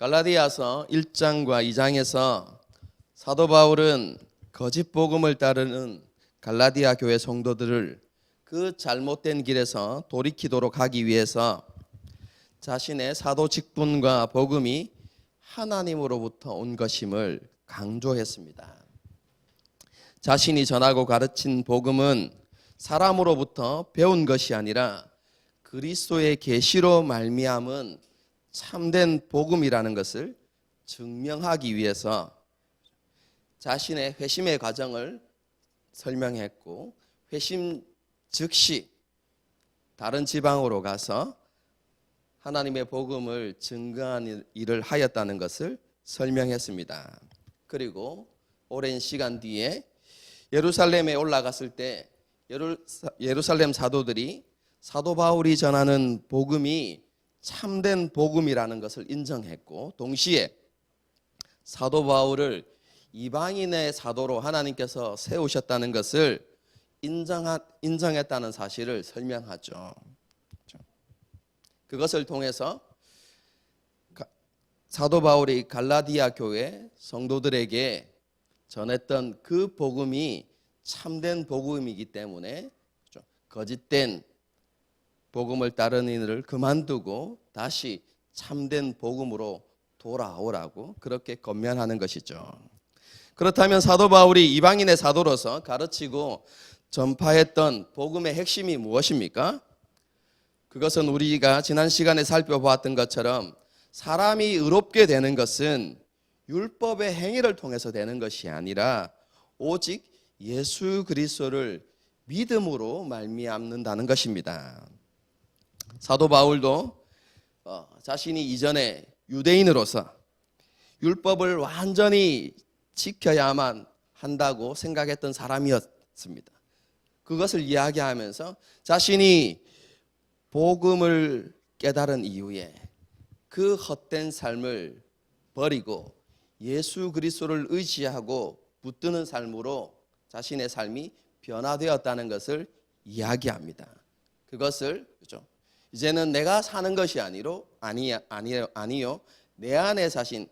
갈라디아서 1장과 2장에서 사도 바울은 거짓 복음을 따르는 갈라디아 교회 성도들을 그 잘못된 길에서 돌이키도록 하기 위해서 자신의 사도 직분과 복음이 하나님으로부터 온 것임을 강조했습니다. 자신이 전하고 가르친 복음은 사람으로부터 배운 것이 아니라 그리스도의 계시로 말미암은 참된 복음이라는 것을 증명하기 위해서 자신의 회심의 과정을 설명했고, 회심 즉시 다른 지방으로 가서 하나님의 복음을 증거하는 일을 하였다는 것을 설명했습니다. 그리고 오랜 시간 뒤에 예루살렘에 올라갔을 때 예루살렘 사도들이 사도 바울이 전하는 복음이 참된 복음이라는 것을 인정했고, 동시에 사도 바울을 이방인의 사도로 하나님께서 세우셨다는 것을 인정했다는 사실을 설명하죠. 그것을 통해서 사도 바울이 갈라디아 교회 성도들에게 전했던 그 복음이 참된 복음이기 때문에 거짓된 복음을 따르는 일을 그만두고 다시 참된 복음으로 돌아오라고 그렇게 권면하는 것이죠. 그렇다면 사도 바울이 이방인의 사도로서 가르치고 전파했던 복음의 핵심이 무엇입니까? 그것은 우리가 지난 시간에 살펴보았던 것처럼 사람이 의롭게 되는 것은 율법의 행위를 통해서 되는 것이 아니라 오직 예수 그리스도를 믿음으로 말미암는다는 것입니다. 사도 바울도 자신이 이전에 유대인으로서 율법을 완전히 지켜야만 한다고 생각했던 사람이었습니다. 그것을 이야기하면서 자신이 복음을 깨달은 이후에 그 헛된 삶을 버리고 예수 그리스도를 의지하고 붙드는 삶으로 자신의 삶이 변화되었다는 것을 이야기합니다. 그것을 이제는 내가 사는 것이 아니요 내 안에 사신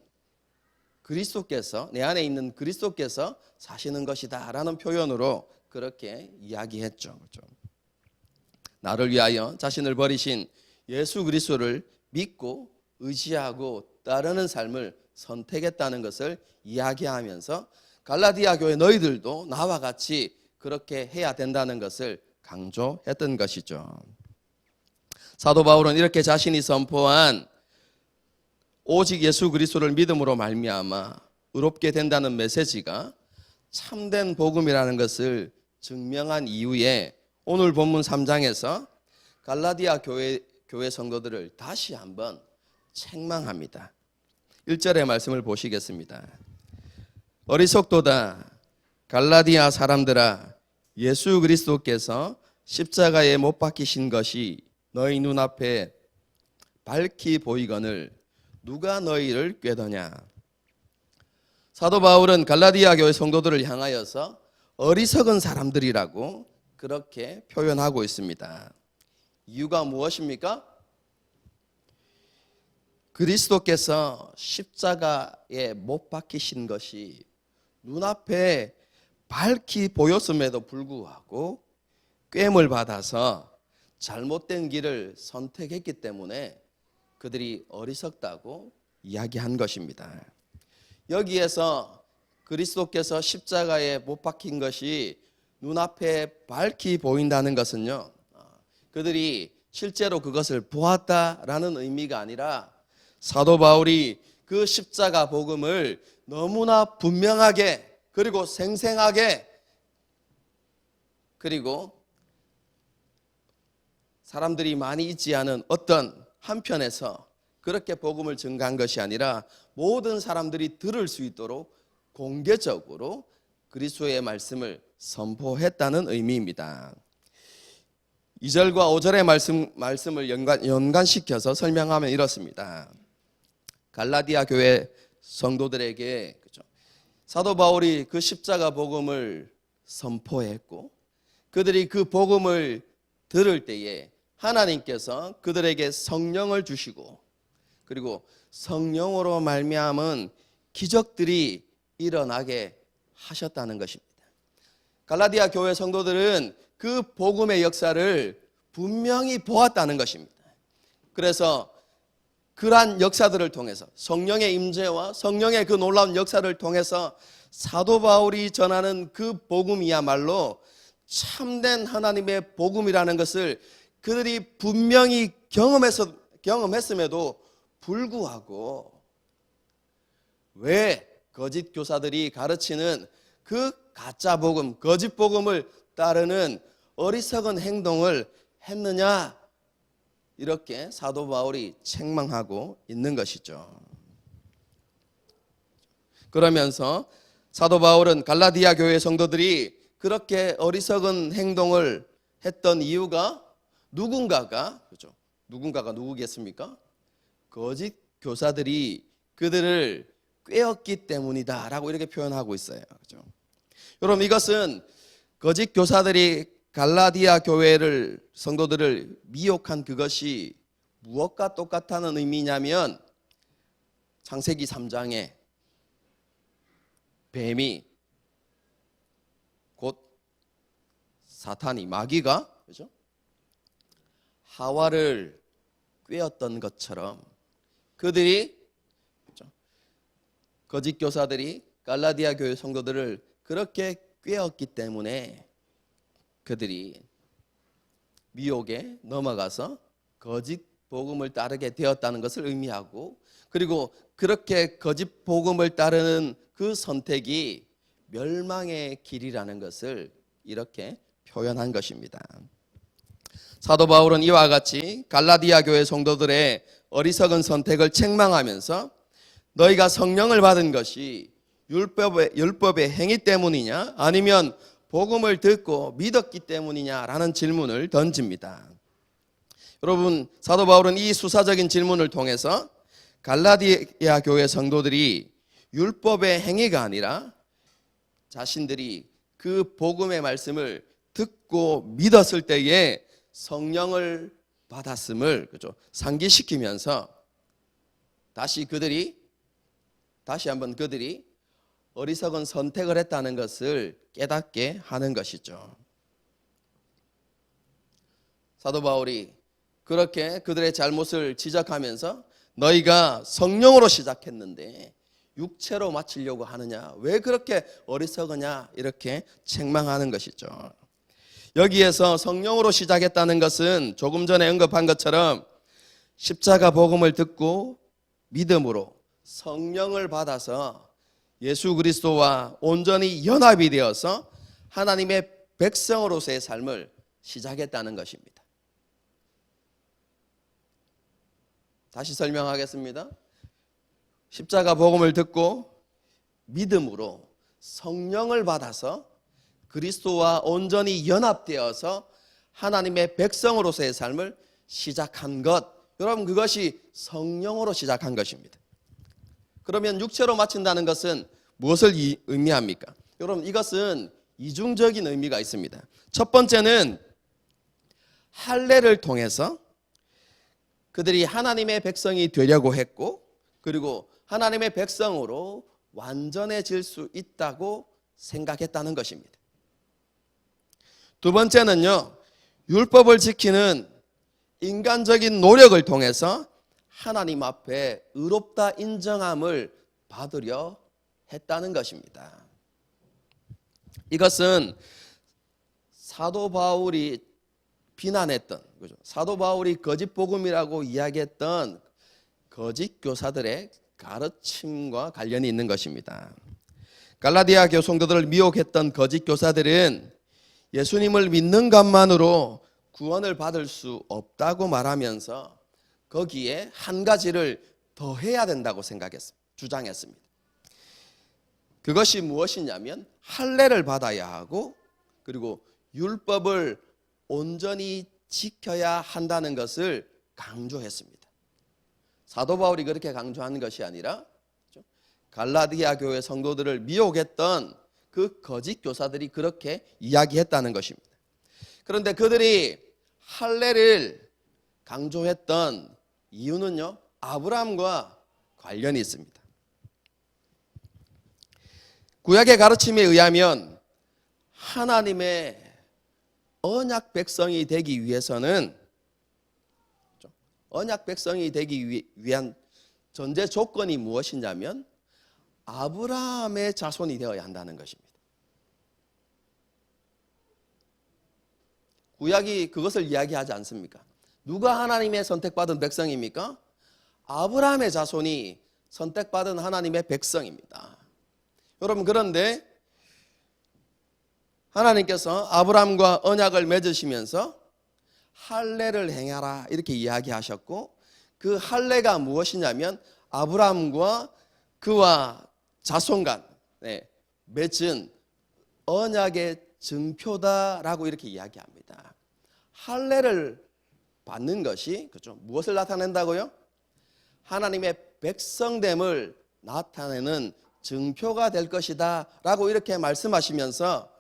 그리스도께서, 내 안에 있는 그리스도께서 사시는 것이다라는 표현으로 그렇게 이야기했죠. 나를 위하여 자신을 버리신 예수 그리스도를 믿고 의지하고 따르는 삶을 선택했다는 것을 이야기하면서 갈라디아 교회 너희들도 나와 같이 그렇게 해야 된다는 것을 강조했던 것이죠. 사도 바울은 이렇게 자신이 선포한 오직 예수 그리스도를 믿음으로 말미암아 의롭게 된다는 메시지가 참된 복음이라는 것을 증명한 이후에 오늘 본문 3장에서 갈라디아 교회 성도들을 다시 한번 책망합니다. 1절의 말씀을 보시겠습니다. 어리석도다 갈라디아 사람들아, 예수 그리스도께서 십자가에 못 박히신 것이 너희 눈앞에 밝히 보이거늘 누가 너희를 꾀더냐. 사도 바울은 갈라디아 교회 성도들을 향하여서 어리석은 사람들이라고 그렇게 표현하고 있습니다. 이유가 무엇입니까? 그리스도께서 십자가에 못 박히신 것이 눈앞에 밝히 보였음에도 불구하고 꿰을 받아서 잘못된 길을 선택했기 때문에 그들이 어리석다고 이야기한 것입니다. 여기에서 그리스도께서 십자가에 못 박힌 것이 눈앞에 밝히 보인다는 것은요, 그들이 실제로 그것을 보았다라는 의미가 아니라 사도 바울이 그 십자가 복음을 너무나 분명하게 그리고 생생하게 그리고 사람들이 많이 있지 않은 어떤 한편에서 그렇게 복음을 증가한 것이 아니라 모든 사람들이 들을 수 있도록 공개적으로 그리스도의 말씀을 선포했다는 의미입니다. 2절과 5절의 말씀을 연관시켜서 설명하면 이렇습니다. 갈라디아 교회 성도들에게 사도 바울이 그 십자가 복음을 선포했고 그들이 그 복음을 들을 때에 하나님께서 그들에게 성령을 주시고 그리고 성령으로 말미암은 기적들이 일어나게 하셨다는 것입니다. 갈라디아 교회 성도들은 그 복음의 역사를 분명히 보았다는 것입니다. 그래서 그러한 역사들을 통해서 성령의 임재와 성령의 그 놀라운 역사를 통해서 사도 바울이 전하는 그 복음이야말로 참된 하나님의 복음이라는 것을 그들이 분명히 경험했음에도 불구하고 왜 거짓 교사들이 가르치는 그 가짜 복음, 거짓 복음을 따르는 어리석은 행동을 했느냐, 이렇게 사도 바울이 책망하고 있는 것이죠. 그러면서 사도 바울은 갈라디아 교회 성도들이 그렇게 어리석은 행동을 했던 이유가 누군가가 누구겠습니까? 거짓 교사들이 그들을 꾀었기 때문이다라고 이렇게 표현하고 있어요. 그렇죠? 여러분, 이것은 거짓 교사들이 갈라디아 교회를 성도들을 미혹한 그것이 무엇과 똑같다는 의미냐면 창세기 3장에 뱀이 곧 사탄이 마귀가 그렇죠? 하와를 꾀었던 것처럼 그들이 그렇죠? 거짓 교사들이 갈라디아 교회 성도들을 그렇게 꾀었기 때문에 그들이 미혹에 넘어가서 거짓 복음을 따르게 되었다는 것을 의미하고, 그리고 그렇게 거짓 복음을 따르는 그 선택이 멸망의 길이라는 것을 이렇게 표현한 것입니다. 사도 바울은 이와 같이 갈라디아 교회 성도들의 어리석은 선택을 책망하면서 너희가 성령을 받은 것이 율법의 행위 때문이냐 아니면 복음을 듣고 믿었기 때문이냐라는 질문을 던집니다. 여러분, 사도 바울은 이 수사적인 질문을 통해서 갈라디아 교회 성도들이 율법의 행위가 아니라 자신들이 그 복음의 말씀을 듣고 믿었을 때에 성령을 받았음을 그렇죠? 상기시키면서 다시 한번 그들이 어리석은 선택을 했다는 것을 깨닫게 하는 것이죠. 사도 바울이 그렇게 그들의 잘못을 지적하면서 너희가 성령으로 시작했는데 육체로 마치려고 하느냐, 왜 그렇게 어리석으냐, 이렇게 책망하는 것이죠. 여기에서 성령으로 시작했다는 것은 조금 전에 언급한 것처럼 십자가 복음을 듣고 믿음으로 성령을 받아서 예수 그리스도와 온전히 연합이 되어서 하나님의 백성으로서의 삶을 시작했다는 것입니다. 다시 설명하겠습니다. 십자가 복음을 듣고 믿음으로 성령을 받아서 그리스도와 온전히 연합되어서 하나님의 백성으로서의 삶을 시작한 것, 여러분, 그것이 성령으로 시작한 것입니다. 그러면 육체로 마친다는 것은 무엇을 의미합니까? 여러분, 이것은 이중적인 의미가 있습니다. 첫 번째는 할례를 통해서 그들이 하나님의 백성이 되려고 했고, 그리고 하나님의 백성으로 완전해질 수 있다고 생각했다는 것입니다. 두 번째는요, 율법을 지키는 인간적인 노력을 통해서 하나님 앞에 의롭다 인정함을 받으려 했다는 것입니다. 이것은 사도 바울이 비난했던, 사도 바울이 거짓 복음이라고 이야기했던 거짓 교사들의 가르침과 관련이 있는 것입니다. 갈라디아 교성도들을 미혹했던 거짓 교사들은 예수님을 믿는 것만으로 구원을 받을 수 없다고 말하면서 거기에 한 가지를 더 해야 된다고 주장했습니다. 그것이 무엇이냐면 할례를 받아야 하고, 그리고 율법을 온전히 지켜야 한다는 것을 강조했습니다. 사도 바울이 그렇게 강조하는 것이 아니라 갈라디아 교회 성도들을 미혹했던 그 거짓 교사들이 그렇게 이야기했다는 것입니다. 그런데 그들이 할례를 강조했던 이유는요, 아브라함과 관련이 있습니다. 구약의 가르침에 의하면 하나님의 언약 백성이 되기 위해서는 언약 백성이 되기 위한 전제 조건이 무엇이냐면 아브라함의 자손이 되어야 한다는 것입니다. 구약이 그것을 이야기하지 않습니까? 누가 하나님의 선택받은 백성입니까? 아브라함의 자손이 선택받은 하나님의 백성입니다. 여러분, 그런데 하나님께서 아브라함과 언약을 맺으시면서 할례를 행하라 이렇게 이야기하셨고, 그 할례가 무엇이냐면 아브라함과 그와 자손 간 맺은 언약의 증표다라고 이렇게 이야기합니다. 할례를 받는 것이 무엇을 나타낸다고요? 하나님의 백성됨을 나타내는 증표가 될 것이다 라고 이렇게 말씀하시면서,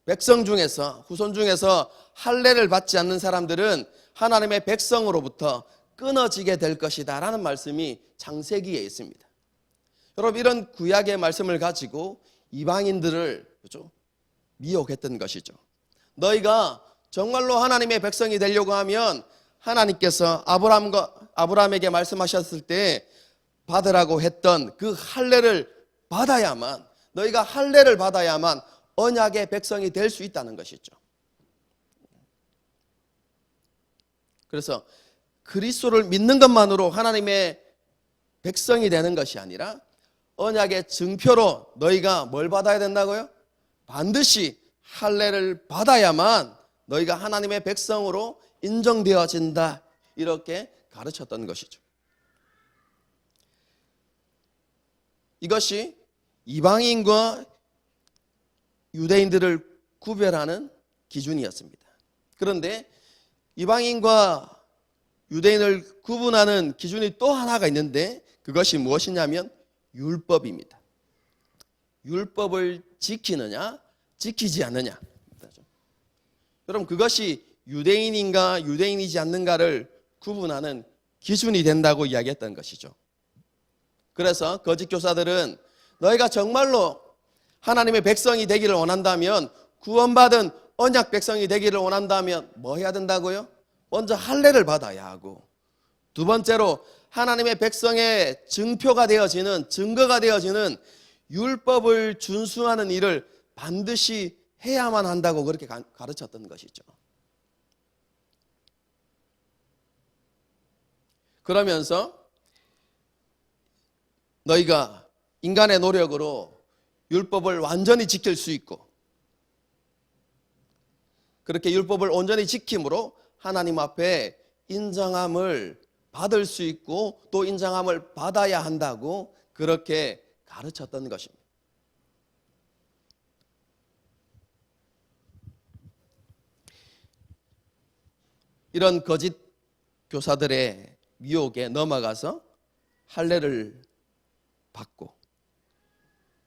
백성 중에서, 후손 중에서 할례를 받지 않는 사람들은 하나님의 백성으로부터 끊어지게 될 것이다 라는 말씀이 창세기에 있습니다. 여러분, 이런 구약의 말씀을 가지고 이방인들을 미혹했던 것이죠. 너희가 정말로 하나님의 백성이 되려고 하면 하나님께서 아브라함에게 말씀하셨을 때 받으라고 했던 그 할례를 받아야만, 너희가 할례를 받아야만 언약의 백성이 될 수 있다는 것이죠. 그래서 그리스도를 믿는 것만으로 하나님의 백성이 되는 것이 아니라 언약의 증표로 너희가 뭘 받아야 된다고요? 반드시 할례를 받아야만 너희가 하나님의 백성으로 인정되어진다, 이렇게 가르쳤던 것이죠. 이것이 이방인과 유대인들을 구별하는 기준이었습니다. 그런데 이방인과 유대인을 구분하는 기준이 또 하나가 있는데, 그것이 무엇이냐면 율법입니다. 율법을 지키느냐 지키지 않느냐. 여러분, 그것이 유대인인가 유대인이지 않는가를 구분하는 기준이 된다고 이야기했던 것이죠. 그래서 거짓 교사들은 너희가 정말로 하나님의 백성이 되기를 원한다면, 구원받은 언약 백성이 되기를 원한다면 뭐 해야 된다고요? 먼저 할례를 받아야 하고, 두 번째로 하나님의 백성의 증표가 되어지는, 증거가 되어지는 율법을 준수하는 일을 반드시 해야만 한다고 그렇게 가르쳤던 것이죠. 그러면서 너희가 인간의 노력으로 율법을 완전히 지킬 수 있고, 그렇게 율법을 온전히 지킴으로 하나님 앞에 인정함을 받을 수 있고 또 인정함을 받아야 한다고 그렇게 가르쳤던 것입니다. 이런 거짓 교사들의 미혹에 넘어가서 할례를 받고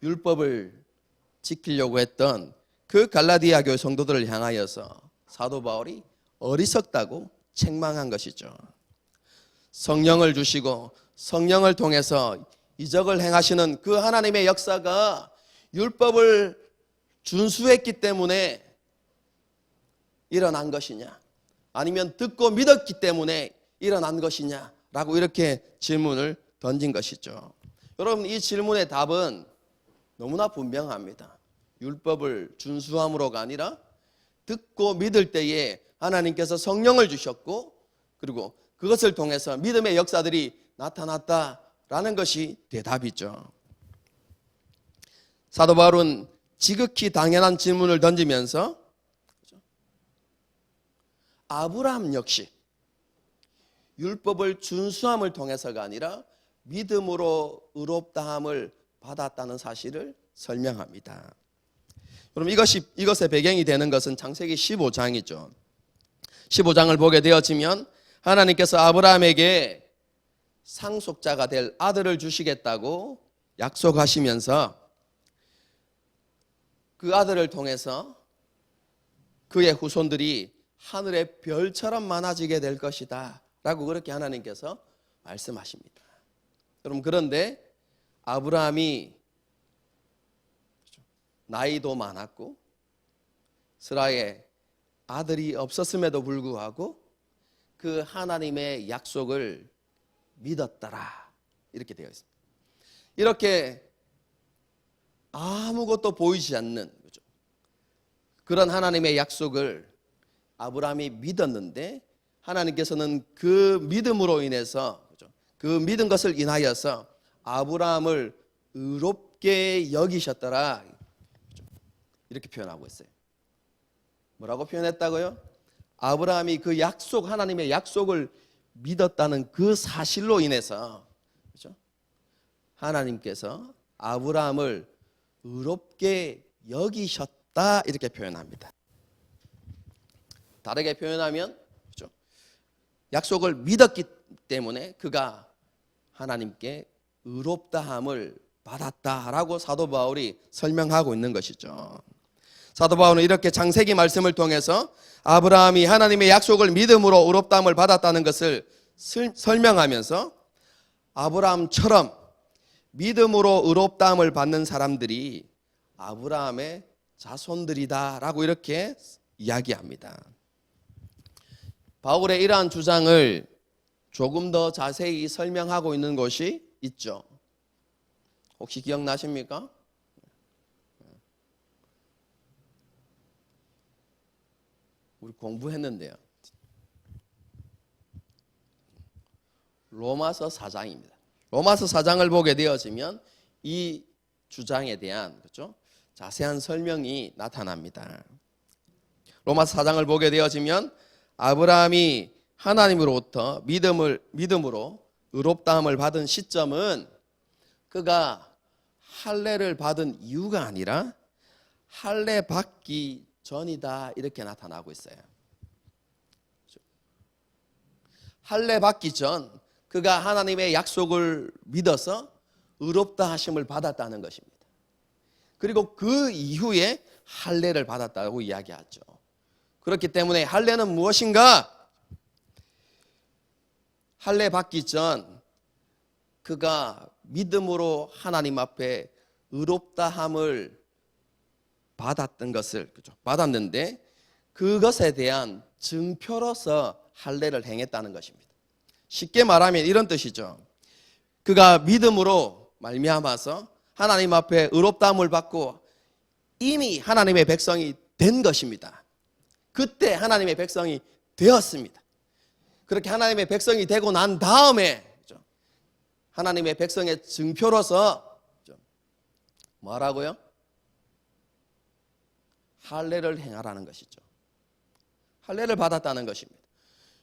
율법을 지키려고 했던 그 갈라디아 교회 성도들을 향하여서 사도 바울이 어리석다고 책망한 것이죠. 성령을 주시고 성령을 통해서 이적을 행하시는 그 하나님의 역사가 율법을 준수했기 때문에 일어난 것이냐, 아니면 듣고 믿었기 때문에 일어난 것이냐라고 이렇게 질문을 던진 것이죠. 여러분, 이 질문의 답은 너무나 분명합니다. 율법을 준수함으로가 아니라 듣고 믿을 때에 하나님께서 성령을 주셨고, 그리고 그것을 통해서 믿음의 역사들이 나타났다라는 것이 대답이죠. 사도 바울은 지극히 당연한 질문을 던지면서 아브라함 역시 율법을 준수함을 통해서가 아니라 믿음으로 의롭다함을 받았다는 사실을 설명합니다. 그럼 이것의 배경이 되는 것은 창세기 15장이죠. 15장을 보게 되어지면 하나님께서 아브라함에게 상속자가 될 아들을 주시겠다고 약속하시면서 그 아들을 통해서 그의 후손들이 하늘의 별처럼 많아지게 될 것이다 라고 그렇게 하나님께서 말씀하십니다. 여러분, 그런데 아브라함이 나이도 많았고 스라에 아들이 없었음에도 불구하고 그 하나님의 약속을 믿었더라, 이렇게 되어 있습니다. 이렇게 아무것도 보이지 않는, 그렇죠? 그런 하나님의 약속을 아브라함이 믿었는데 하나님께서는 그 믿음으로 인해서, 그렇죠? 그 믿은 것을 인하여서 아브라함을 의롭게 여기셨더라, 그렇죠? 이렇게 표현하고 있어요. 뭐라고 표현했다고요? 아브라함이 그 약속, 하나님의 약속을 믿었다는 그 사실로 인해서, 그렇죠? 하나님께서 아브라함을 의롭게 여기셨다, 이렇게 표현합니다. 다르게 표현하면, 그렇죠? 약속을 믿었기 때문에 그가 하나님께 의롭다함을 받았다라고 사도 바울이 설명하고 있는 것이죠. 사도 바울은 이렇게 창세기 말씀을 통해서 아브라함이 하나님의 약속을 믿음으로 의롭다함을 받았다는 것을 설명하면서 아브라함처럼 믿음으로 의롭다함을 받는 사람들이 아브라함의 자손들이다라고 이렇게 이야기합니다. 바울의 이러한 주장을 조금 더 자세히 설명하고 있는 것이 있죠. 혹시 기억나십니까? 우리 공부했는데요. 로마서 4장입니다. 로마서 4장을 보게 되어지면 이 주장에 대한, 그렇죠? 자세한 설명이 나타납니다. 로마서 4장을 보게 되어지면 아브라함이 하나님으로부터 믿음으로 의롭다함을 받은 시점은 그가 할례를 받은 이유가 아니라 할례 받기 전이다, 이렇게 나타나고 있어요. 할례 받기 전 그가 하나님의 약속을 믿어서 의롭다 하심을 받았다는 것입니다. 그리고 그 이후에 할례를 받았다고 이야기하죠. 그렇기 때문에 할례는 무엇인가? 할례 받기 전 그가 믿음으로 하나님 앞에 의롭다함을 받았던 것을, 그렇죠? 받았는데 그것에 대한 증표로서 할례를 행했다는 것입니다. 쉽게 말하면 이런 뜻이죠. 그가 믿음으로 말미암아서 하나님 앞에 의롭다함을 받고 이미 하나님의 백성이 된 것입니다. 그때 하나님의 백성이 되었습니다. 그렇게 하나님의 백성이 되고 난 다음에 하나님의 백성의 증표로서 뭐라고요? 할례를 행하라는 것이죠. 할례를 받았다는 것입니다.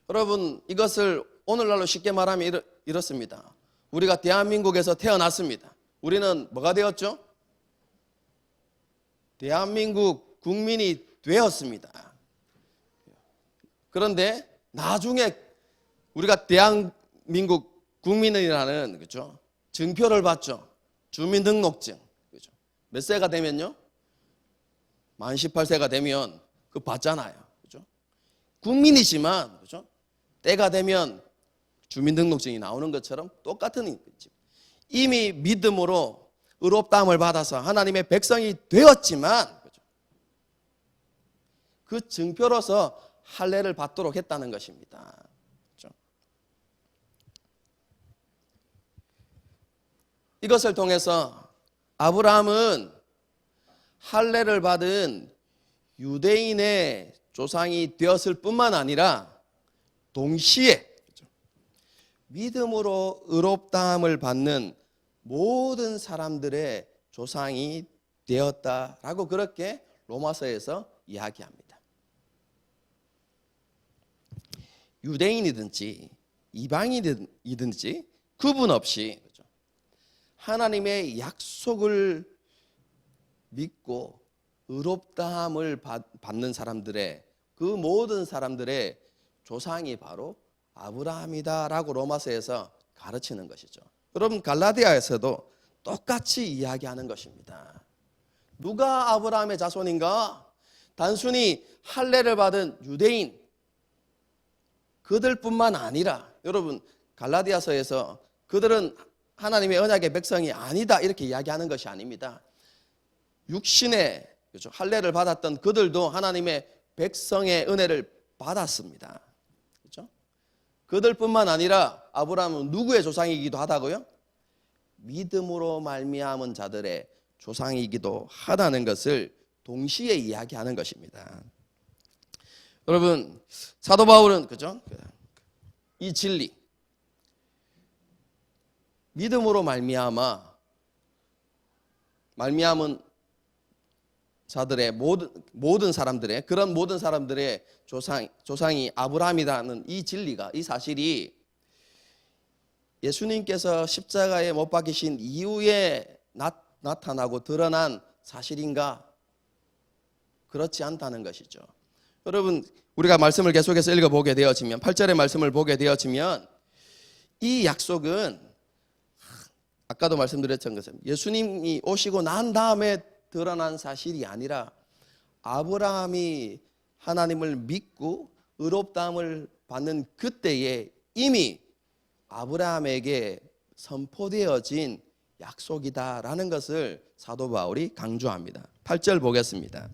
여러분, 이것을 오늘날로 쉽게 말하면 이렇습니다. 우리가 대한민국에서 태어났습니다. 우리는 뭐가 되었죠? 대한민국 국민이 되었습니다. 그런데 나중에 우리가 대한민국 국민이라는, 그렇죠? 증표를 받죠. 주민등록증. 그렇죠? 몇 세가 되면요? 만 18세가 되면 그거 받잖아요. 그렇죠? 국민이지만, 그렇죠? 때가 되면 주민등록증이 나오는 것처럼 똑같은 거지. 이미 믿음으로 의롭다함을 받아서 하나님의 백성이 되었지만, 그렇죠? 그 증표로서 할례를 받도록 했다는 것입니다. 그렇죠? 이것을 통해서 아브라함은 할례를 받은 유대인의 조상이 되었을 뿐만 아니라 동시에 믿음으로 의롭다함을 받는 모든 사람들의 조상이 되었다라고 그렇게 로마서에서 이야기합니다. 유대인이든지 이방인이든지 구분 없이 하나님의 약속을 믿고 의롭다함을 받는 사람들의, 그 모든 사람들의 조상이 바로 아브라함이다라고 로마서에서 가르치는 것이죠. 여러분, 갈라디아에서도 똑같이 이야기하는 것입니다. 누가 아브라함의 자손인가? 단순히 할례를 받은 유대인 그들뿐만 아니라, 여러분, 갈라디아서에서 그들은 하나님의 언약의 백성이 아니다 이렇게 이야기하는 것이 아닙니다. 육신의 그렇죠? 할례를 받았던 그들도 하나님의 백성의 은혜를 받았습니다. 그렇죠? 그들뿐만 아니라 아브라함은 누구의 조상이기도 하다고요? 믿음으로 말미암은 자들의 조상이기도 하다는 것을 동시에 이야기하는 것입니다. 여러분, 사도 바울은 그죠? 이 진리, 믿음으로 말미암은 자들의 모든 사람들의 그런 모든 사람들의 조상이 아브라함이라는 이 진리가, 이 사실이 예수님께서 십자가에 못 박히신 이후에 나타나고 드러난 사실인가? 그렇지 않다는 것이죠. 여러분, 우리가 말씀을 계속해서 읽어보게 되어지면 8절의 말씀을 보게 되어지면 이 약속은 아까도 말씀드렸던 것처럼 예수님이 오시고 난 다음에 드러난 사실이 아니라 아브라함이 하나님을 믿고 의롭다함을 받는 그때에 이미 아브라함에게 선포되어진 약속이다라는 것을 사도 바울이 강조합니다. 8절 보겠습니다.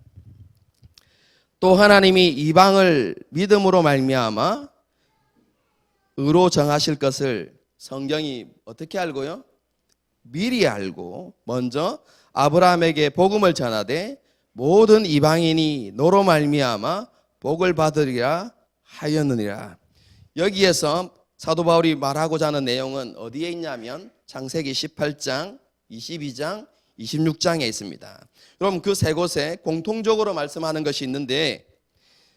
또 하나님이 이방을 믿음으로 말미암아 의로 정하실 것을 성경이 어떻게 알고요? 미리 알고 먼저 아브라함에게 복음을 전하되 모든 이방인이 너로 말미암아 복을 받으리라 하였느니라. 여기에서 사도 바울이 말하고자 하는 내용은 어디에 있냐면 창세기 18장, 22장, 26장에 있습니다. 그럼 그 세 곳에 공통적으로 말씀하는 것이 있는데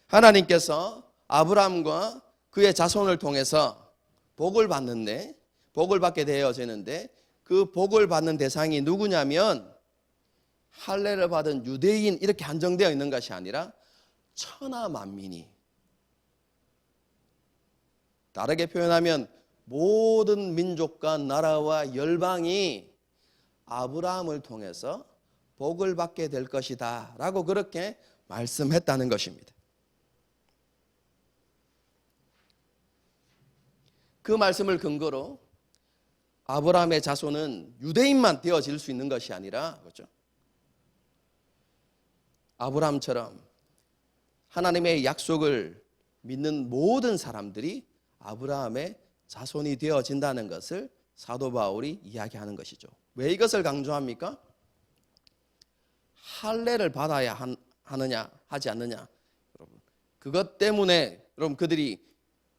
하나님께서 아브라함과 그의 자손을 통해서 복을 받게 되어지는데 그 복을 받는 대상이 누구냐면 할례를 받은 유대인 이렇게 한정되어 있는 것이 아니라 천하 만민이, 다르게 표현하면 모든 민족과 나라와 열방이 아브라함을 통해서 복을 받게 될 것이다 라고 그렇게 말씀했다는 것입니다. 그 말씀을 근거로 아브라함의 자손은 유대인만 되어질 수 있는 것이 아니라 그렇죠? 아브라함처럼 하나님의 약속을 믿는 모든 사람들이 아브라함의 자손이 되어진다는 것을 사도 바울이 이야기하는 것이죠. 왜 이것을 강조합니까? 할례를 받아야 하느냐 하지 않느냐, 여러분 그것 때문에 여러분 그들이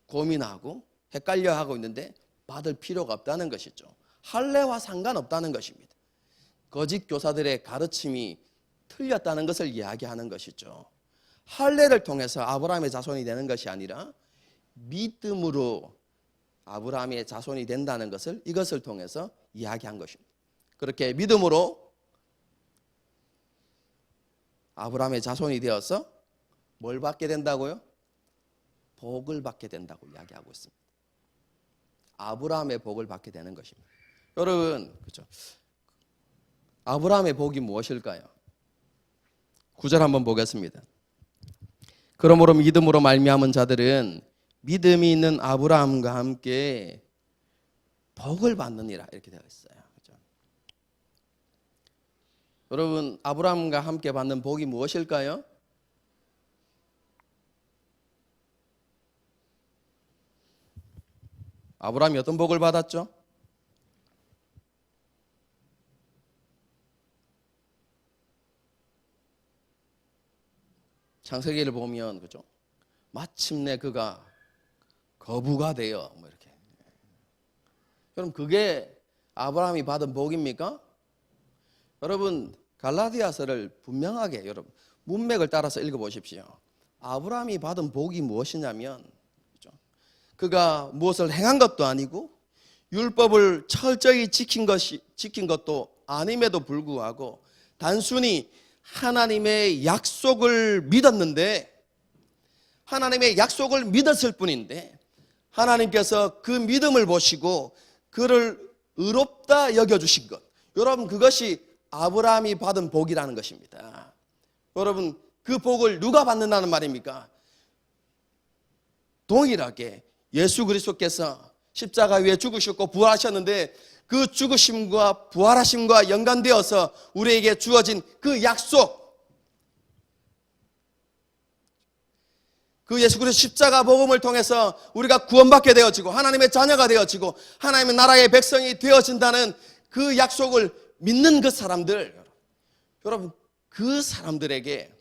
고민하고 헷갈려하고 있는데 받을 필요가 없다는 것이죠. 할례와 상관없다는 것입니다. 거짓 교사들의 가르침이 틀렸다는 것을 이야기하는 것이죠. 할례를 통해서 아브라함의 자손이 되는 것이 아니라 믿음으로 아브라함의 자손이 된다는 것을 이것을 통해서 이야기한 것입니다. 그렇게 믿음으로 아브라함의 자손이 되어서 뭘 받게 된다고요? 복을 받게 된다고 이야기하고 있습니다. 아브라함의 복을 받게 되는 것입니다. 여러분, 그렇죠? 아브라함의 복이 무엇일까요? 9절 한번 보겠습니다. 그러므로 믿음으로 말미암은 자들은 믿음이 있는 아브라함과 함께 복을 받느니라 이렇게 되어 있어요. 그렇죠? 여러분, 아브라함과 함께 받는 복이 무엇일까요? 아브라함이 어떤 복을 받았죠? 창세기를 보면 그죠? 마침내 그가 거부가 되어 이렇게. 그럼 그게 아브라함이 받은 복입니까? 여러분 갈라디아서를 분명하게 여러분 문맥을 따라서 읽어보십시오. 아브라함이 받은 복이 무엇이냐면 그죠? 그가 무엇을 행한 것도 아니고 율법을 철저히 지킨 것도 아님에도 불구하고 단순히 하나님의 약속을 믿었는데 하나님의 약속을 믿었을 뿐인데 하나님께서 그 믿음을 보시고 그를 의롭다 여겨주신 것, 여러분 그것이 아브라함이 받은 복이라는 것입니다. 여러분 그 복을 누가 받는다는 말입니까? 동일하게 예수 그리스도께서 십자가 위에 죽으셨고 부활하셨는데 그 죽으심과 부활하심과 연관되어서 우리에게 주어진 그 약속, 그 예수 그리스도 십자가 복음을 통해서 우리가 구원받게 되어지고 하나님의 자녀가 되어지고 하나님의 나라의 백성이 되어진다는 그 약속을 믿는 그 사람들, 여러분 그 사람들에게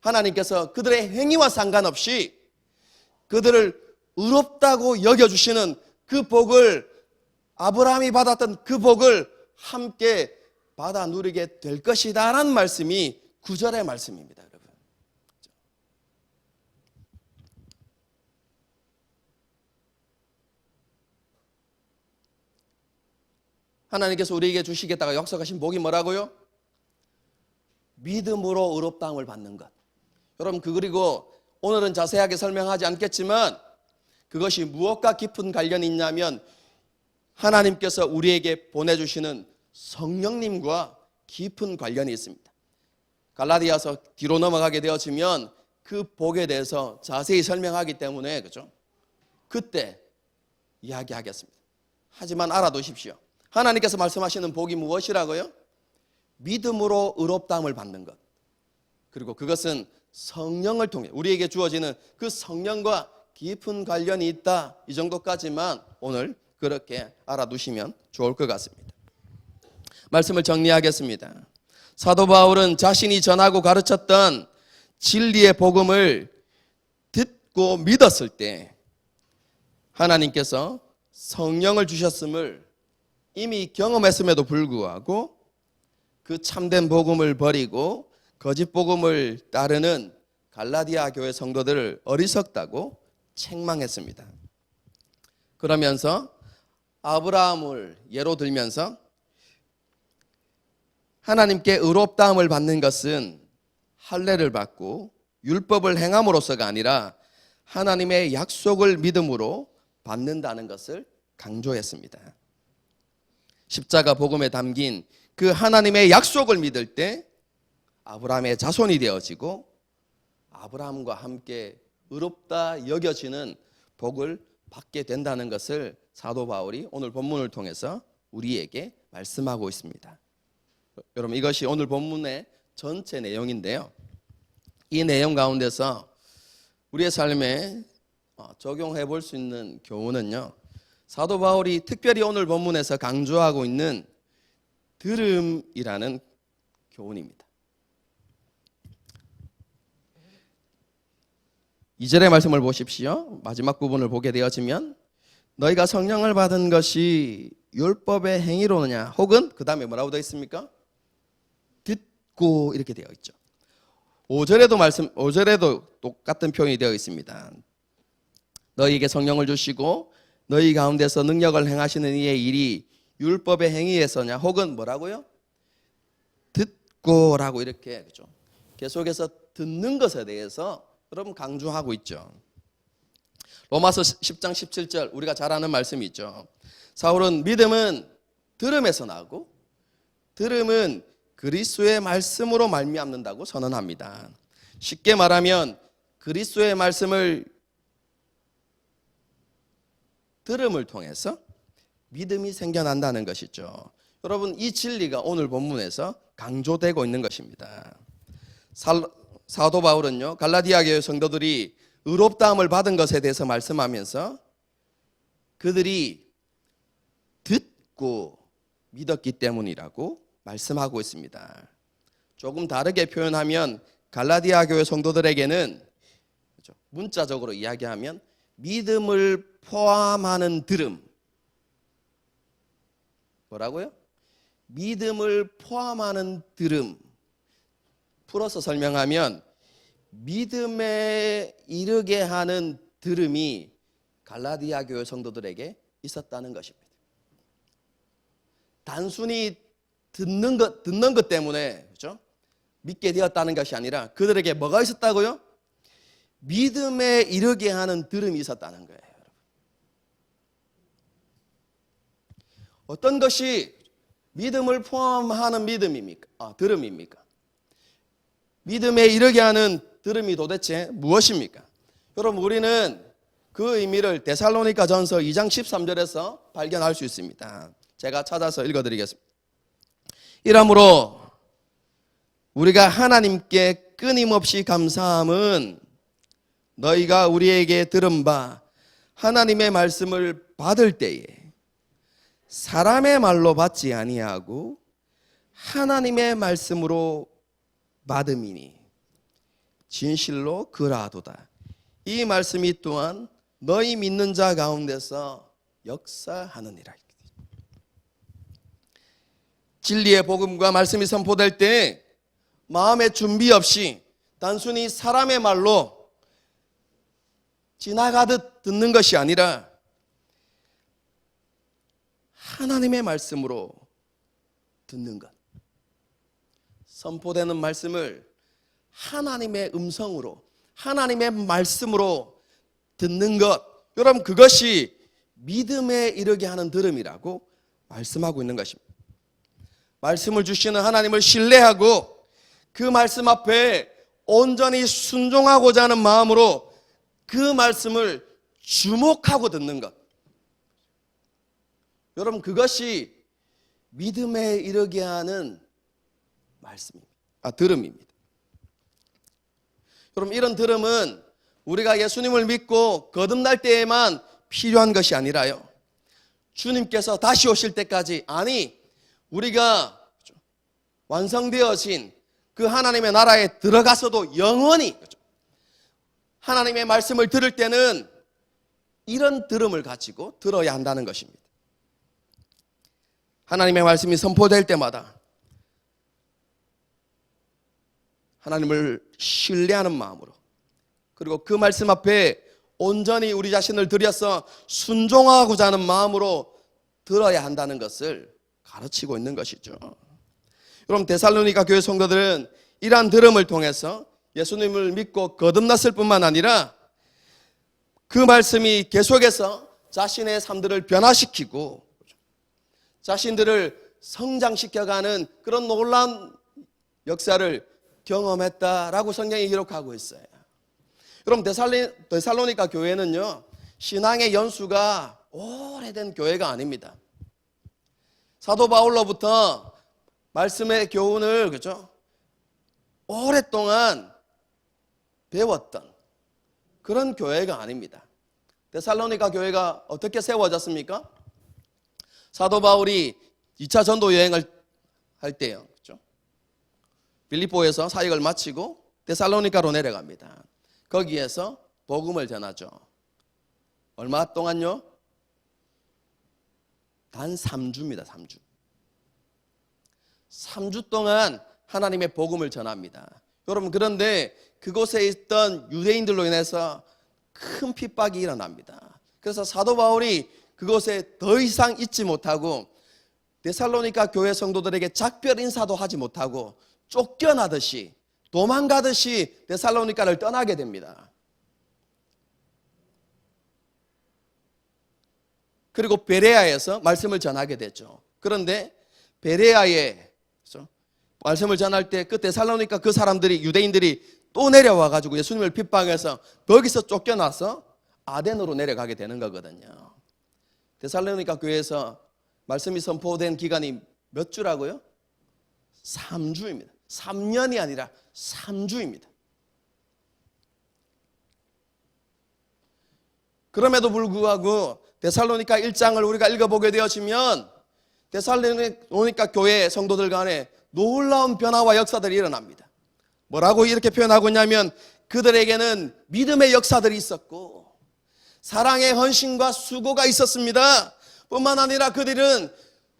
하나님께서 그들의 행위와 상관없이 그들을 의롭다고 여겨주시는 그 복을, 아브라함이 받았던 그 복을 함께 받아 누리게 될 것이다 라는 말씀이 9절의 말씀입니다. 여러분, 하나님께서 우리에게 주시겠다고 약속하신 복이 뭐라고요? 믿음으로 의롭다함을 받는 것. 여러분, 그리고 오늘은 자세하게 설명하지 않겠지만 그것이 무엇과 깊은 관련이 있냐면 하나님께서 우리에게 보내주시는 성령님과 깊은 관련이 있습니다. 갈라디아서 뒤로 넘어가게 되어지면 그 복에 대해서 자세히 설명하기 때문에 그죠? 그때 이야기하겠습니다. 하지만 알아두십시오. 하나님께서 말씀하시는 복이 무엇이라고요? 믿음으로 의롭다함을 받는 것. 그리고 그것은 성령을 통해 우리에게 주어지는 그 성령과 깊은 관련이 있다. 이 정도까지만 오늘 그렇게 알아두시면 좋을 것 같습니다. 말씀을 정리하겠습니다. 사도 바울은 자신이 전하고 가르쳤던 진리의 복음을 듣고 믿었을 때 하나님께서 성령을 주셨음을 이미 경험했음에도 불구하고 그 참된 복음을 버리고 거짓 복음을 따르는 갈라디아 교회 성도들을 어리석다고 책망했습니다. 그러면서 아브라함을 예로 들면서 하나님께 의롭다함을 받는 것은 할례를 받고 율법을 행함으로써가 아니라 하나님의 약속을 믿음으로 받는다는 것을 강조했습니다. 십자가 복음에 담긴 그 하나님의 약속을 믿을 때 아브라함의 자손이 되어지고 아브라함과 함께 의롭다 여겨지는 복을 받게 된다는 것을 사도 바울이 오늘 본문을 통해서 우리에게 말씀하고 있습니다. 여러분, 이것이 오늘 본문의 전체 내용인데요. 이 내용 가운데서 우리의 삶에 적용해 볼 수 있는 교훈은요, 사도 바울이 특별히 오늘 본문에서 강조하고 있는 들음이라는 교훈입니다. 2절의 말씀을 보십시오. 마지막 부분을 보게 되어지면 너희가 성령을 받은 것이 율법의 행위로느냐 혹은 그 다음에 뭐라고 되어 있습니까? 듣고 이렇게 되어 있죠. 5절에도 똑같은 표현이 되어 있습니다. 너희에게 성령을 주시고 너희 가운데서 능력을 행하시는 이의 일이 율법의 행위에서냐 혹은 뭐라고요? 듣고라고 이렇게 그렇죠? 계속해서 듣는 것에 대해서 여러분 강조하고 있죠. 로마서 10장 17절 우리가 잘 아는 말씀이 있죠. 사울은 믿음은 들음에서 나고 들음은 그리스도의 말씀으로 말미암는다고 선언합니다. 쉽게 말하면 그리스도의 말씀을 들음을 통해서 믿음이 생겨난다는 것이죠. 여러분, 이 진리가 오늘 본문에서 강조되고 있는 것입니다. 사도 바울은요, 갈라디아 교회 성도들이 의롭다함을 받은 것에 대해서 말씀하면서 그들이 듣고 믿었기 때문이라고 말씀하고 있습니다. 조금 다르게 표현하면 갈라디아 교회 성도들에게는 문자적으로 이야기하면 믿음을 포함하는 들음. 뭐라고요? 믿음을 포함하는 들음. 풀어서 설명하면 믿음에 이르게 하는 들음이 갈라디아 교회 성도들에게 있었다는 것입니다. 단순히 듣는 것 때문에 그렇죠? 믿게 되었다는 것이 아니라 그들에게 뭐가 있었다고요? 믿음에 이르게 하는 들음이 있었다는 거예요. 어떤 것이 믿음을 포함하는 믿음입니까? 들음입니까? 믿음에 이르게 하는 들음이 도대체 무엇입니까? 여러분, 우리는 그 의미를 데살로니가전서 2장 13절에서 발견할 수 있습니다. 제가 찾아서 읽어드리겠습니다. 이러므로 우리가 하나님께 끊임없이 감사함은 너희가 우리에게 들은 바 하나님의 말씀을 받을 때에 사람의 말로 받지 아니하고 하나님의 말씀으로 받음이니 진실로 그라도다. 이 말씀이 또한 너희 믿는 자 가운데서 역사하느니라. 진리의 복음과 말씀이 선포될 때 마음의 준비 없이 단순히 사람의 말로 지나가듯 듣는 것이 아니라 하나님의 말씀으로 듣는 것. 선포되는 말씀을 하나님의 음성으로, 하나님의 말씀으로 듣는 것. 여러분, 그것이 믿음에 이르게 하는 들음이라고 말씀하고 있는 것입니다. 말씀을 주시는 하나님을 신뢰하고 그 말씀 앞에 온전히 순종하고자 하는 마음으로 그 말씀을 주목하고 듣는 것. 여러분, 그것이 믿음에 이르게 하는 말씀입니다. 들음입니다. 여러분, 이런 들음은 우리가 예수님을 믿고 거듭날 때에만 필요한 것이 아니라요, 주님께서 다시 오실 때까지, 아니 우리가 완성되어진 그 하나님의 나라에 들어가서도 영원히 하나님의 말씀을 들을 때는 이런 들음을 가지고 들어야 한다는 것입니다. 하나님의 말씀이 선포될 때마다 하나님을 신뢰하는 마음으로, 그리고 그 말씀 앞에 온전히 우리 자신을 들여서 순종하고자 하는 마음으로 들어야 한다는 것을 가르치고 있는 것이죠. 여러분, 데살로니가 교회 성도들은 이러한 들음을 통해서 예수님을 믿고 거듭났을 뿐만 아니라 그 말씀이 계속해서 자신의 삶들을 변화시키고 자신들을 성장시켜가는 그런 놀라운 역사를 경험했다라고 성경이 기록하고 있어요. 여러분, 데살로니가 교회는요, 신앙의 연수가 오래된 교회가 아닙니다. 사도 바울로부터 말씀의 교훈을, 그죠, 오랫동안 배웠던 그런 교회가 아닙니다. 데살로니가 교회가 어떻게 세워졌습니까? 사도 바울이 2차 전도 여행을 할 때요, 그렇죠? 빌립보에서 사역을 마치고 데살로니가로 내려갑니다. 거기에서 복음을 전하죠. 얼마 동안요? 단 3주입니다. 3주. 3주 동안 하나님의 복음을 전합니다. 여러분, 그런데 그곳에 있던 유대인들로 인해서 큰 핍박이 일어납니다. 그래서 사도 바울이 그곳에 더 이상 있지 못하고 데살로니가 교회 성도들에게 작별 인사도 하지 못하고 쫓겨나듯이, 도망가듯이 데살로니가를 떠나게 됩니다. 그리고 베레아에서 말씀을 전하게 되죠. 그런데 베레아에 말씀을 전할 때 그 데살로니가 그 사람들이, 유대인들이 또 내려와 가지고 예수님을 핍박해서 거기서 쫓겨나서 아덴으로 내려가게 되는 거거든요. 데살로니가 교회에서 말씀이 선포된 기간이 몇 주라고요? 3주입니다. 3년이 아니라 3주입니다. 그럼에도 불구하고 데살로니가 1장을 우리가 읽어보게 되어지면 데살로니가 교회 성도들 간에 놀라운 변화와 역사들이 일어납니다. 뭐라고 이렇게 표현하고 있냐면, 그들에게는 믿음의 역사들이 있었고 사랑의 헌신과 수고가 있었습니다. 뿐만 아니라 그들은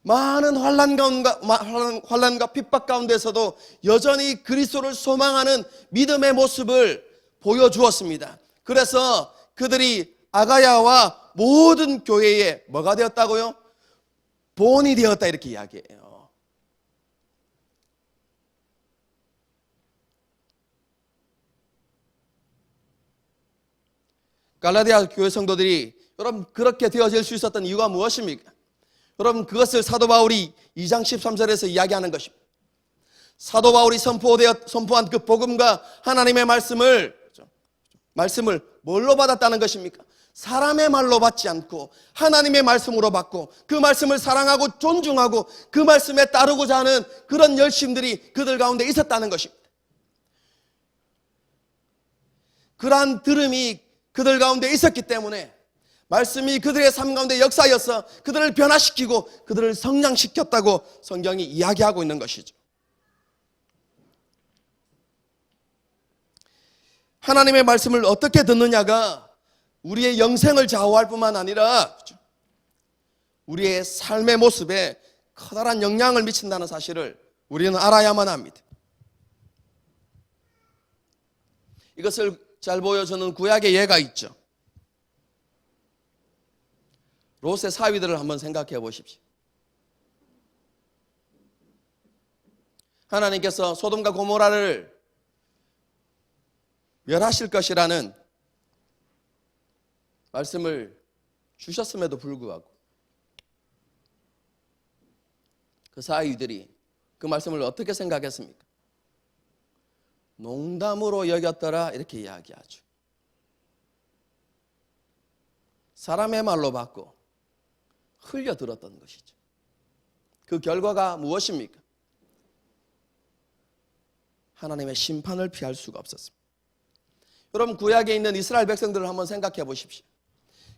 많은 환난과 핍박 가운데서도 여전히 그리스도를 소망하는 믿음의 모습을 보여주었습니다. 그래서 그들이 아가야와 모든 교회에 뭐가 되었다고요? 본이 되었다, 이렇게 이야기해요. 갈라디아 교회 성도들이 여러분 그렇게 되어질 수 있었던 이유가 무엇입니까? 여러분, 그것을 사도 바울이 2장 13절에서 이야기하는 것입니다. 사도 바울이 선포한 그 복음과 하나님의 말씀을 뭘로 받았다는 것입니까? 사람의 말로 받지 않고 하나님의 말씀으로 받고 그 말씀을 사랑하고 존중하고 그 말씀에 따르고자 하는 그런 열심들이 그들 가운데 있었다는 것입니다. 그러한 들음이 그들 가운데 있었기 때문에 말씀이 그들의 삶 가운데 역사여서 그들을 변화시키고 그들을 성장시켰다고 성경이 이야기하고 있는 것이죠. 하나님의 말씀을 어떻게 듣느냐가 우리의 영생을 좌우할 뿐만 아니라 우리의 삶의 모습에 커다란 영향을 미친다는 사실을 우리는 알아야만 합니다. 이것을 잘 보여주는 구약의 예가 있죠. 롯의 사위들을 한번 생각해 보십시오. 하나님께서 소돔과 고모라를 멸하실 것이라는 말씀을 주셨음에도 불구하고 그 사위들이 그 말씀을 어떻게 생각했습니까? 농담으로 여겼더라 이렇게 이야기하죠. 사람의 말로 받고 흘려들었던 것이죠. 그 결과가 무엇입니까? 하나님의 심판을 피할 수가 없었습니다. 여러분, 구약에 있는 이스라엘 백성들을 한번 생각해 보십시오.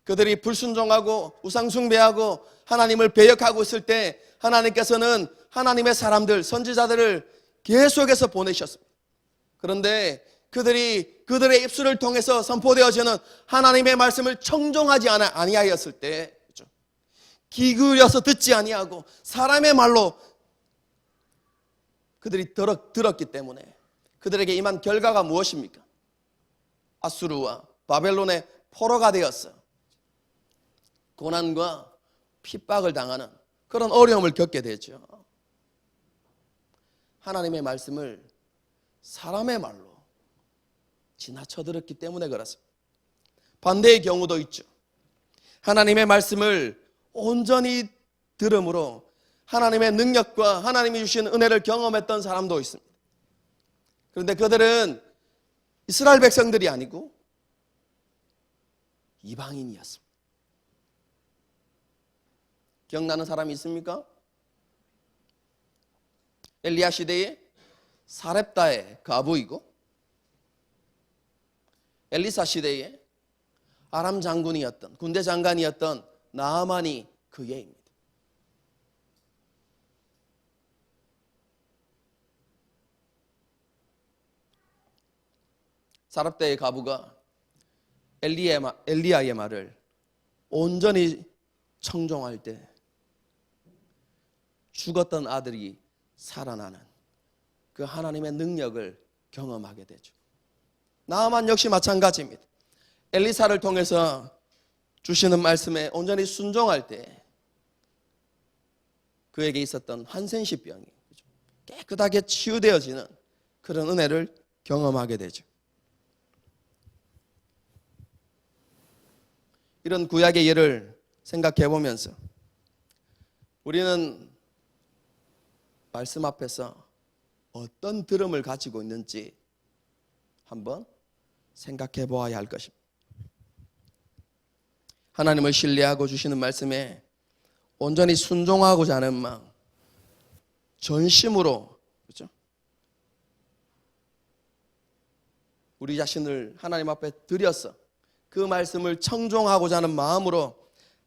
그들이 불순종하고 우상숭배하고 하나님을 배역하고 있을 때 하나님께서는 하나님의 사람들, 선지자들을 계속해서 보내셨습니다. 그런데 그들이 그들의 입술을 통해서 선포되어지는 하나님의 말씀을 청종하지 아니하였을 때 귀 기울여서 듣지 아니하고 사람의 말로 그들이 들었기 때문에 그들에게 임한 결과가 무엇입니까? 아수르와 바벨론의 포로가 되었어. 고난과 핍박을 당하는 그런 어려움을 겪게 되죠. 하나님의 말씀을 사람의 말로 지나쳐 들었기 때문에 그렇습니다. 반대의 경우도 있죠. 하나님의 말씀을 온전히 들음으로 하나님의 능력과 하나님이 주신 은혜를 경험했던 사람도 있습니다. 그런데 그들은 이스라엘 백성들이 아니고 이방인이었습니다. 기억나는 사람이 있습니까? 엘리야 시대에 사렙다의 과부이고 엘리사 시대에 아람 장군이었던 군대 장관이었던 나아만이 그 예입니다. 사렙다의 과부가 엘리야의 말을 온전히 청종할 때 죽었던 아들이 살아나는 그 하나님의 능력을 경험하게 되죠. 나아만 역시 마찬가지입니다. 엘리사를 통해서 주시는 말씀에 온전히 순종할 때 그에게 있었던 한센시병이 깨끗하게 치유되어지는 그런 은혜를 경험하게 되죠. 이런 구약의 예를 생각해 보면서 우리는 말씀 앞에서 어떤 들음을 가지고 있는지 한번 생각해 보아야 할 것입니다. 하나님을 신뢰하고 주시는 말씀에 온전히 순종하고자 하는 마음, 전심으로, 그렇죠? 우리 자신을 하나님 앞에 드려서 그 말씀을 청종하고자 하는 마음으로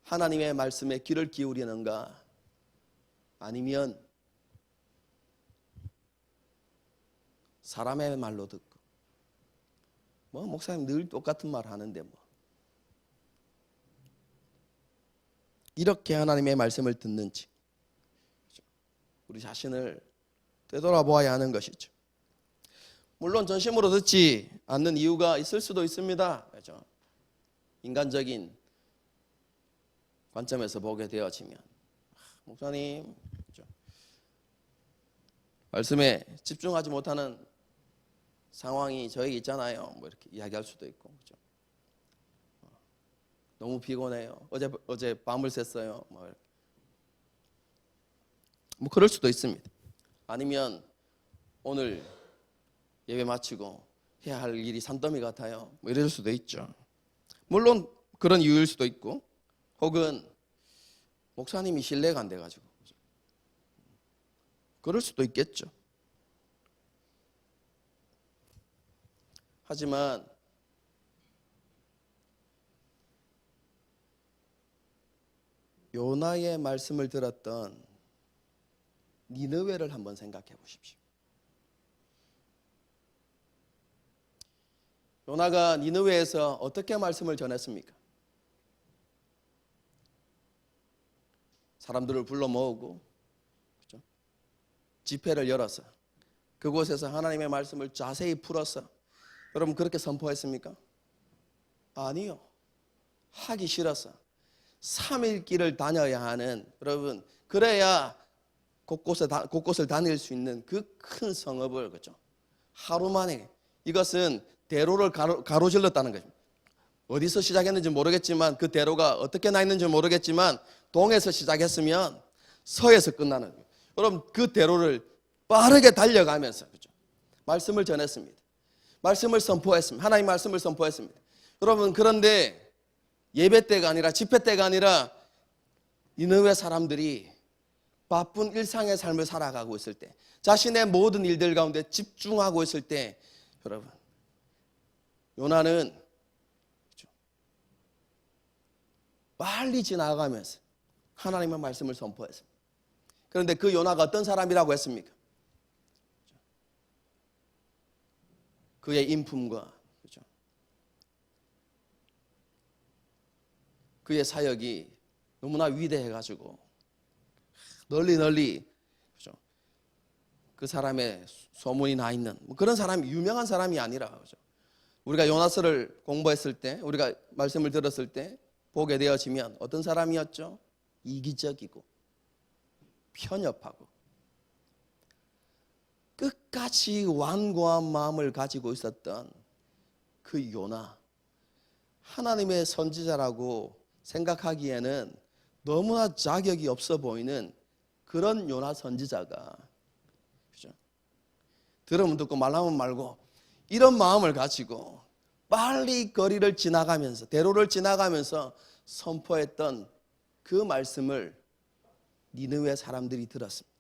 하나님의 말씀에 귀를 기울이는가, 아니면 사람의 말로 듣고 목사님 늘 똑같은 말 하는데 이렇게 하나님의 말씀을 듣는지 우리 자신을 되돌아보아야 하는 것이죠. 물론 전심으로 듣지 않는 이유가 있을 수도 있습니다. 그렇죠? 인간적인 관점에서 보게 되어지면 목사님 그렇죠? 말씀에 집중하지 못하는 상황이 저에게 있잖아요. 이렇게 이야기할 수도 있고 그렇죠? 너무 피곤해요. 어제 밤을 샜어요. 그럴 수도 있습니다. 아니면 오늘 예배 마치고 해야 할 일이 산더미 같아요. 이럴 수도 있죠. 물론 그런 이유일 수도 있고, 혹은 목사님이 신뢰가 안 돼가지고 그럴 수도 있겠죠. 하지만 요나의 말씀을 들었던 니느웨를 한번 생각해 보십시오. 요나가 니느웨에서 어떻게 말씀을 전했습니까? 사람들을 불러 모으고, 그렇죠? 집회를 열어서 그곳에서 하나님의 말씀을 자세히 풀어서, 여러분 그렇게 선포했습니까? 아니요. 하기 싫어서 3일 길을 다녀야 하는, 여러분 그래야 곳곳을 다닐 수 있는 그 큰 성읍을, 그렇죠? 하루 만에, 이것은 대로를 가로질렀다는 거죠. 어디서 시작했는지 모르겠지만, 그 대로가 어떻게 나 있는지 모르겠지만 동에서 시작했으면 서에서 끝나는 거예요. 여러분 그 대로를 빠르게 달려가면서, 그렇죠? 말씀을 전했습니다. 말씀을 선포했습니다. 하나님 말씀을 선포했습니다. 여러분 그런데 예배 때가 아니라, 집회 때가 아니라 니느웨 사람들이 바쁜 일상의 삶을 살아가고 있을 때, 자신의 모든 일들 가운데 집중하고 있을 때, 여러분 요나는 빨리 지나가면서 하나님의 말씀을 선포했습니다. 그런데 그 요나가 어떤 사람이라고 했습니까? 그의 인품과, 그렇죠? 그의 사역이 너무나 위대해가지고 널리, 그렇죠? 그 사람의 소문이 나 있는 그런 사람이, 유명한 사람이 아니라, 그렇죠? 우리가 요나서를 공부했을 때, 우리가 말씀을 들었을 때 보게 되어지면 어떤 사람이었죠? 이기적이고 편협하고 끝까지 완고한 마음을 가지고 있었던 그 요나, 하나님의 선지자라고 생각하기에는 너무나 자격이 없어 보이는 그런 요나 선지자가, 그죠? 들으면 듣고 말하면 말고 이런 마음을 가지고 빨리 거리를 지나가면서, 대로를 지나가면서 선포했던 그 말씀을 니느웨 사람들이 들었습니다.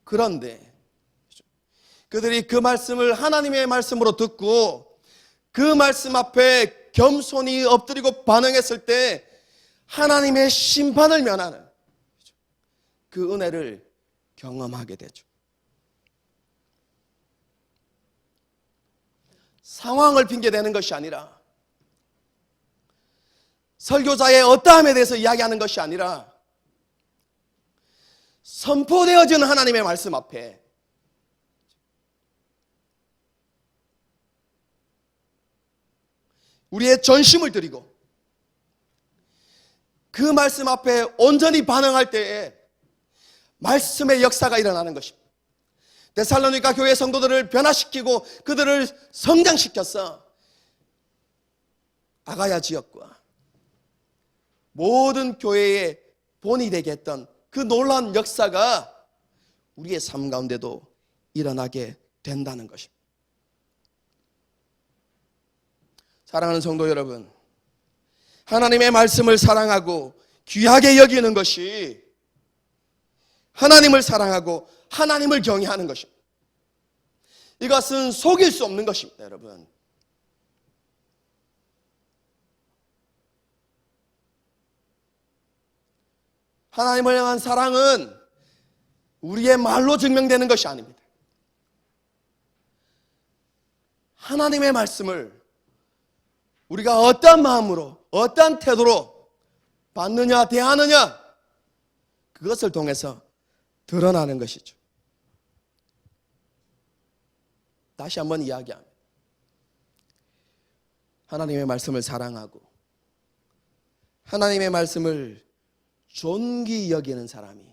그런데 그들이 그 말씀을 하나님의 말씀으로 듣고 그 말씀 앞에 겸손히 엎드리고 반응했을 때 하나님의 심판을 면하는 그 은혜를 경험하게 되죠. 상황을 핑계대는 것이 아니라, 설교자의 어떠함에 대해서 이야기하는 것이 아니라, 선포되어진 하나님의 말씀 앞에 우리의 전심을 드리고 그 말씀 앞에 온전히 반응할 때에 말씀의 역사가 일어나는 것입니다. 데살로니가 교회 성도들을 변화시키고 그들을 성장시켜서 아가야 지역과 모든 교회의 본이 되게 했던 그 놀라운 역사가 우리의 삶 가운데도 일어나게 된다는 것입니다. 사랑하는 성도 여러분, 하나님의 말씀을 사랑하고 귀하게 여기는 것이 하나님을 사랑하고 하나님을 경외하는 것입니다. 이것은 속일 수 없는 것입니다, 여러분. 하나님을 향한 사랑은 우리의 말로 증명되는 것이 아닙니다. 하나님의 말씀을 우리가 어떤 마음으로, 어떤 태도로 받느냐, 대하느냐, 그것을 통해서 드러나는 것이죠. 다시 한번 이야기합니다. 하나님의 말씀을 사랑하고 하나님의 말씀을 존귀 여기는 사람이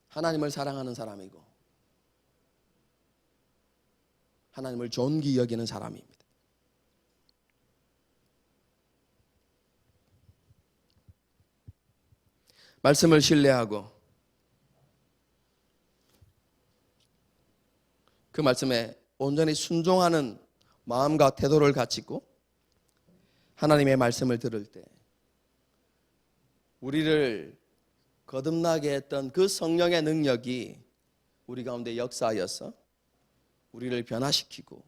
하나님을 사랑하는 사람이고 하나님을 존귀 여기는 사람입니다. 말씀을 신뢰하고 그 말씀에 온전히 순종하는 마음과 태도를 가지고 하나님의 말씀을 들을 때 우리를 거듭나게 했던 그 성령의 능력이 우리 가운데 역사하여서 우리를 변화시키고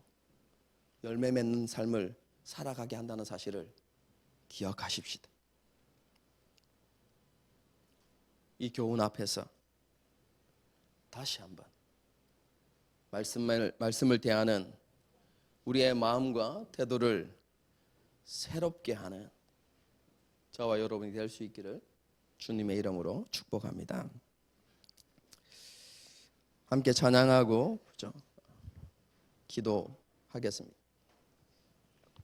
열매 맺는 삶을 살아가게 한다는 사실을 기억하십시다. 이 교훈 앞에서 다시 한번 말씀을 대하는 우리의 마음과 태도를 새롭게 하는 저와 여러분이 될 수 있기를 주님의 이름으로 축복합니다. 함께 찬양하고 기도하겠습니다.